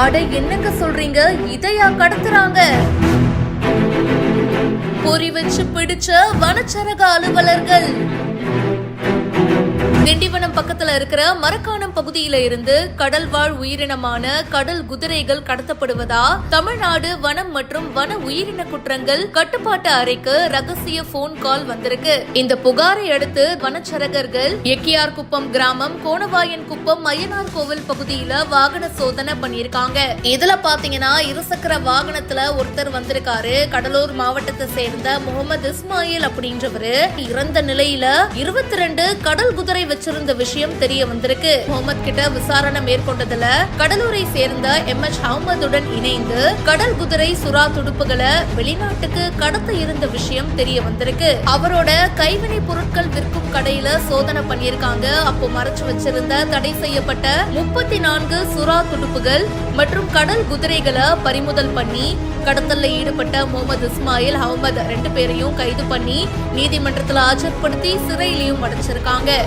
அட என்னங்க சொல்றீங்க, இதையா கடத்துறாங்க? பொறி வச்சு பிடிச்ச வனச்சரக அலுவலர்கள். திண்டிவனம் பக்கத்துல இருக்கிற மரக்காணம் பகுதியில இருந்து கடல் வாழ் உயிரினமான கடல் குதிரைகள் கடத்தப்படுவதா தமிழ்நாடு வனம் மற்றும் வன உயிரின குற்றங்கள் கட்டுப்பாட்டு அறைக்கு ரகசிய போன் கால் வந்திருக்கு. இந்த புகாரை அடுத்து வனச்சரகர்கள் எக்கியார் குப்பம் கிராமம், கோணவாயன் குப்பம், ஐயனார் கோவில் பகுதியில வாகன சோதனை பண்ணிருக்காங்க. இதுல பாத்தீங்கன்னா இருசக்கர வாகனத்துல ஒருத்தர் வந்திருக்காரு. கடலூர் மாவட்டத்தை சேர்ந்த முகமது இஸ்மாயில் அப்படின்றவரு இறந்த நிலையில 22 கடல் குதிரை வச்சிருந்த விஷயம் தெரிய வந்திருக்கு. முகமது கிட்ட விசாரணை மேற்கொண்டதுல கடலூரை சேர்ந்த எம்எச் அஹமதுடன் இணைந்து கடல் குதிரை சுறா துடுப்புகளை வெளிநாட்டுக்கு கடத்த இருந்த விஷயம் தெரிய வந்திருக்கு. அவரோட கைவினை பொருட்கள் விற்கும் கடையில சோதனை பண்ணிருக்காங்க. அப்போ மறைச்சு வச்சிருந்த தடை செய்யப்பட்ட 34 சுறா துடுப்புகள் மற்றும் கடல் குதிரைகளை பறிமுதல் பண்ணி கடத்தல்ல ஈடுபட்ட முகமது இஸ்மாயில், அஹமது 2 பேரையும் கைது பண்ணி நீதிமன்றத்தில் ஆஜர்படுத்தி சிறையிலையும் அடைச்சிருக்காங்க.